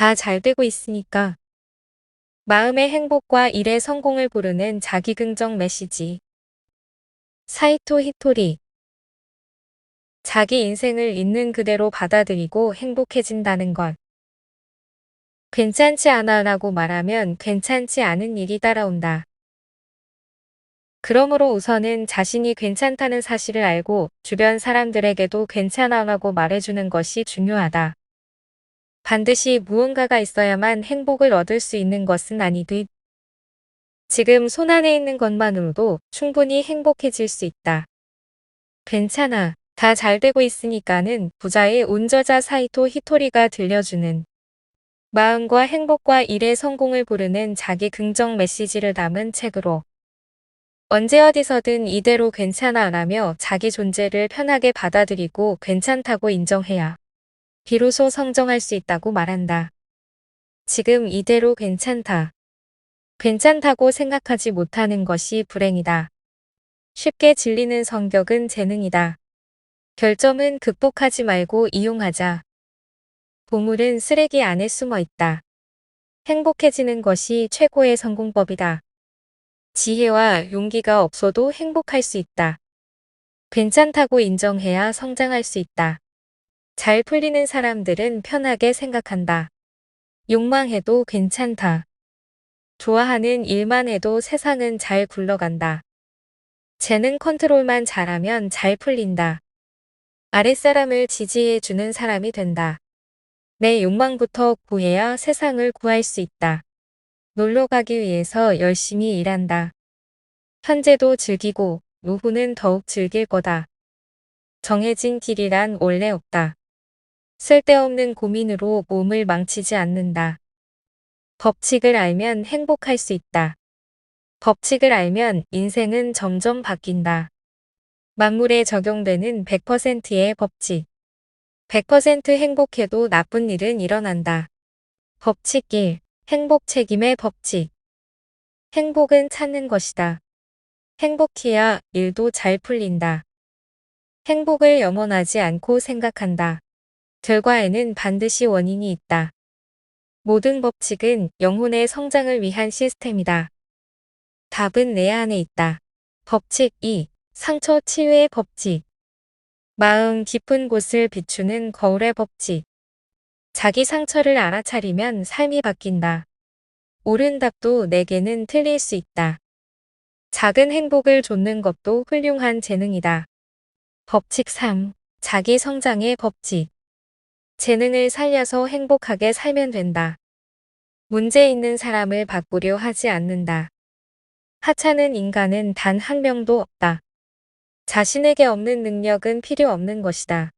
다 잘 되고 있으니까. 마음의 행복과 일의 성공을 부르는 자기 긍정 메시지. 사이토 히토리. 자기 인생을 있는 그대로 받아들이고 행복해진다는 것. 괜찮지 않아 라고 말하면 괜찮지 않은 일이 따라온다. 그러므로 우선은 자신이 괜찮다는 사실을 알고 주변 사람들에게도 괜찮아 라고 말해주는 것이 중요하다. 반드시 무언가가 있어야만 행복을 얻을 수 있는 것은 아니듯 지금 손안에 있는 것만으로도 충분히 행복해질 수 있다. 괜찮아. 다 잘 되고 있으니까는 부자의 운저자 사이토 히토리가 들려주는 마음과 행복과 일의 성공을 부르는 자기 긍정 메시지를 담은 책으로 언제 어디서든 이대로 괜찮아 라며 자기 존재를 편하게 받아들이고 괜찮다고 인정해야 비로소 성정할 수 있다고 말한다. 지금 이대로 괜찮다. 괜찮다고 생각하지 못하는 것이 불행이다. 쉽게 질리는 성격은 재능이다. 결점은 극복하지 말고 이용하자. 보물은 쓰레기 안에 숨어 있다. 행복해지는 것이 최고의 성공법이다. 지혜와 용기가 없어도 행복할 수 있다. 괜찮다고 인정해야 성장할 수 있다. 잘 풀리는 사람들은 편하게 생각한다. 욕망해도 괜찮다. 좋아하는 일만 해도 세상은 잘 굴러간다. 재능 컨트롤만 잘하면 잘 풀린다. 아랫사람을 지지해주는 사람이 된다. 내 욕망부터 구해야 세상을 구할 수 있다. 놀러 가기 위해서 열심히 일한다. 현재도 즐기고 노후는 더욱 즐길 거다. 정해진 길이란 원래 없다. 쓸데없는 고민으로 몸을 망치지 않는다. 법칙을 알면 행복할 수 있다. 법칙을 알면 인생은 점점 바뀐다. 만물에 적용되는 100%의 법칙. 100% 행복해도 나쁜 일은 일어난다. 법칙 1. 행복 책임의 법칙. 행복은 찾는 것이다. 행복해야 일도 잘 풀린다. 행복을 염원하지 않고 생각한다. 결과에는 반드시 원인이 있다. 모든 법칙은 영혼의 성장을 위한 시스템이다. 답은 내 안에 있다. 법칙 2. 상처 치유의 법칙. 마음 깊은 곳을 비추는 거울의 법칙. 자기 상처를 알아차리면 삶이 바뀐다. 옳은 답도 내게는 틀릴 수 있다. 작은 행복을 좇는 것도 훌륭한 재능이다. 법칙 3. 자기 성장의 법칙. 재능을 살려서 행복하게 살면 된다. 문제 있는 사람을 바꾸려 하지 않는다. 하찮은 인간은 단 한 명도 없다. 자신에게 없는 능력은 필요 없는 것이다.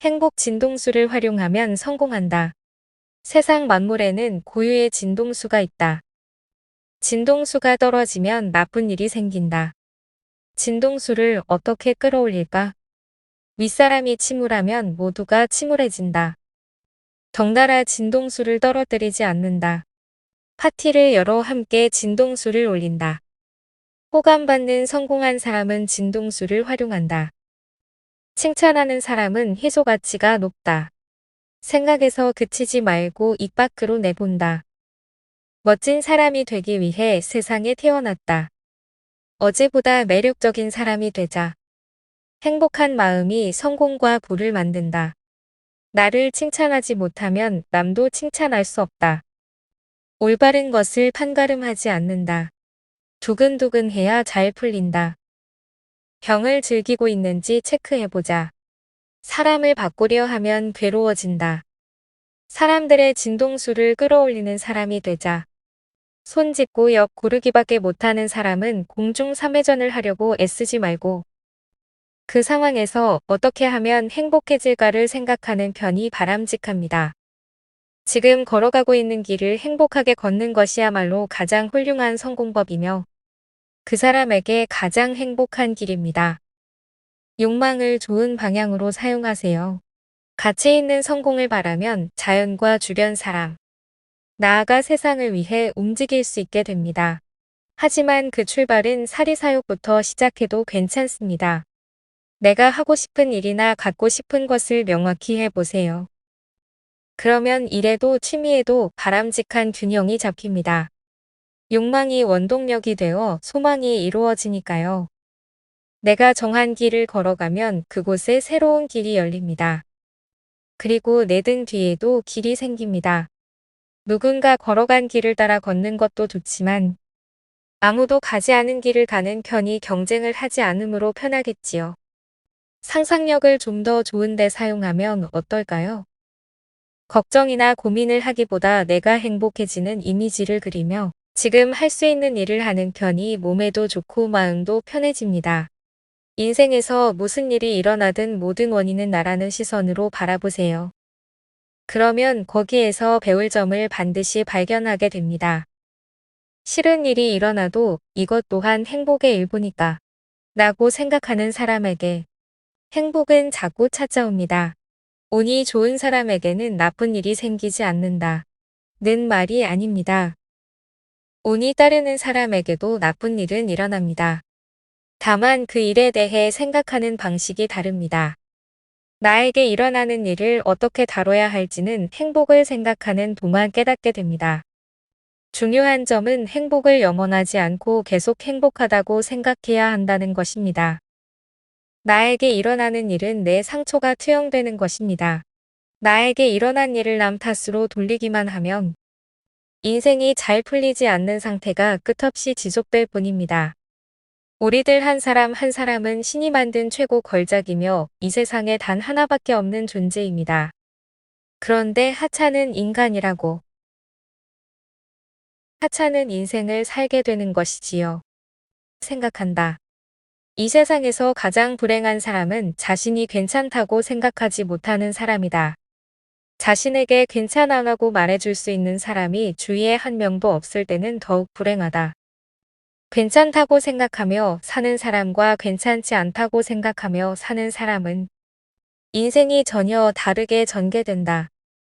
행복 진동수를 활용하면 성공한다. 세상 만물에는 고유의 진동수가 있다. 진동수가 떨어지면 나쁜 일이 생긴다. 진동수를 어떻게 끌어올릴까? 윗사람이 침울하면 모두가 침울해진다. 덩달아 진동수를 떨어뜨리지 않는다. 파티를 열어 함께 진동수를 올린다. 호감받는 성공한 사람은 진동수를 활용한다. 칭찬하는 사람은 희소 가치가 높다. 생각에서 그치지 말고 입 밖으로 내본다. 멋진 사람이 되기 위해 세상에 태어났다. 어제보다 매력적인 사람이 되자. 행복한 마음이 성공과 부를 만든다. 나를 칭찬하지 못하면 남도 칭찬할 수 없다. 올바른 것을 판가름하지 않는다. 두근두근 해야 잘 풀린다. 병을 즐기고 있는지 체크해보자. 사람을 바꾸려 하면 괴로워진다. 사람들의 진동수를 끌어올리는 사람이 되자. 손 짚고 역 고르기밖에 못하는 사람은 공중 3회전을 하려고 애쓰지 말고 그 상황에서 어떻게 하면 행복해질까를 생각하는 편이 바람직합니다. 지금 걸어가고 있는 길을 행복하게 걷는 것이야말로 가장 훌륭한 성공법이며 그 사람에게 가장 행복한 길입니다. 욕망을 좋은 방향으로 사용하세요. 가치 있는 성공을 바라면 자연과 주변 사람, 나아가 세상을 위해 움직일 수 있게 됩니다. 하지만 그 출발은 사리사욕부터 시작해도 괜찮습니다. 내가 하고 싶은 일이나 갖고 싶은 것을 명확히 해보세요. 그러면 일에도 취미에도 바람직한 균형이 잡힙니다. 욕망이 원동력이 되어 소망이 이루어지니까요. 내가 정한 길을 걸어가면 그곳에 새로운 길이 열립니다. 그리고 내 등 뒤에도 길이 생깁니다. 누군가 걸어간 길을 따라 걷는 것도 좋지만 아무도 가지 않은 길을 가는 편이 경쟁을 하지 않으므로 편하겠지요. 상상력을 좀 더 좋은 데 사용하면 어떨까요? 걱정이나 고민을 하기보다 내가 행복해지는 이미지를 그리며 지금 할 수 있는 일을 하는 편이 몸에도 좋고 마음도 편해집니다. 인생에서 무슨 일이 일어나든 모든 원인은 나라는 시선으로 바라보세요. 그러면 거기에서 배울 점을 반드시 발견하게 됩니다. 싫은 일이 일어나도 이것 또한 행복의 일부니까 라고 생각하는 사람에게 행복은 자꾸 찾아옵니다. 운이 좋은 사람에게는 나쁜 일이 생기지 않는다. 는 말이 아닙니다. 운이 따르는 사람에게도 나쁜 일은 일어납니다. 다만 그 일에 대해 생각하는 방식이 다릅니다. 나에게 일어나는 일을 어떻게 다뤄야 할지는 행복을 생각하는 동안 깨닫게 됩니다. 중요한 점은 행복을 염원하지 않고 계속 행복하다고 생각해야 한다는 것입니다. 나에게 일어나는 일은 내 상처가 투영되는 것입니다. 나에게 일어난 일을 남 탓으로 돌리기만 하면 인생이 잘 풀리지 않는 상태가 끝없이 지속될 뿐입니다. 우리들 한 사람 한 사람은 신이 만든 최고 걸작이며 이 세상에 단 하나밖에 없는 존재입니다. 그런데 하찮은 인간이라고. 하찮은 인생을 살게 되는 것이지요. 생각한다. 이 세상에서 가장 불행한 사람은 자신이 괜찮다고 생각하지 못하는 사람이다. 자신에게 괜찮아라고 말해줄 수 있는 사람이 주위에 한 명도 없을 때는 더욱 불행하다. 괜찮다고 생각하며 사는 사람과 괜찮지 않다고 생각하며 사는 사람은 인생이 전혀 다르게 전개된다.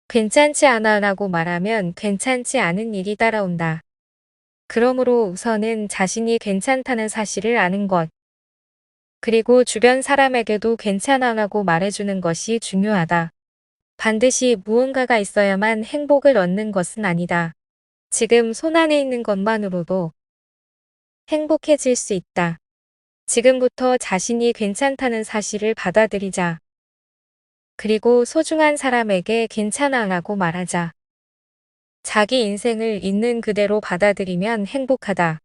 괜찮지 않아 라고 말하면 괜찮지 않은 일이 따라온다. 그러므로 우선은 자신이 괜찮다는 사실을 아는 것. 그리고 주변 사람에게도 괜찮아라고 말해주는 것이 중요하다. 반드시 무언가가 있어야만 행복을 얻는 것은 아니다. 지금 손안에 있는 것만으로도 행복해질 수 있다. 지금부터 자신이 괜찮다는 사실을 받아들이자. 그리고 소중한 사람에게 괜찮아라고 말하자. 자기 인생을 있는 그대로 받아들이면 행복하다.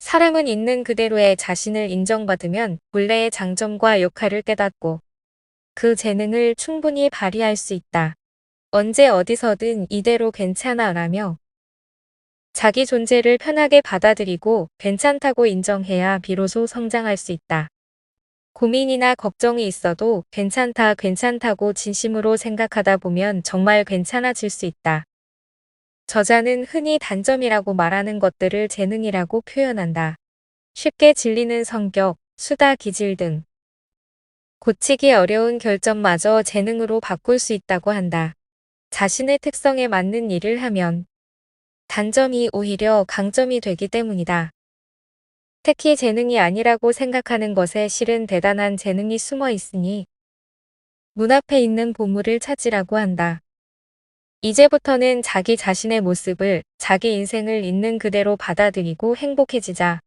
사람은 있는 그대로의 자신을 인정받으면 본래의 장점과 역할을 깨닫고 그 재능을 충분히 발휘할 수 있다. 언제 어디서든 이대로 괜찮아라며 자기 존재를 편하게 받아들이고 괜찮다고 인정해야 비로소 성장할 수 있다. 고민이나 걱정이 있어도 괜찮다 괜찮다고 진심으로 생각하다 보면 정말 괜찮아질 수 있다. 저자는 흔히 단점이라고 말하는 것들을 재능이라고 표현한다. 쉽게 질리는 성격, 수다 기질 등 고치기 어려운 결점마저 재능으로 바꿀 수 있다고 한다. 자신의 특성에 맞는 일을 하면 단점이 오히려 강점이 되기 때문이다. 특히 재능이 아니라고 생각하는 것에 실은 대단한 재능이 숨어 있으니 눈앞에 있는 보물을 찾으라고 한다. 이제부터는 자기 자신의 모습을, 자기 인생을 있는 그대로 받아들이고 행복해지자.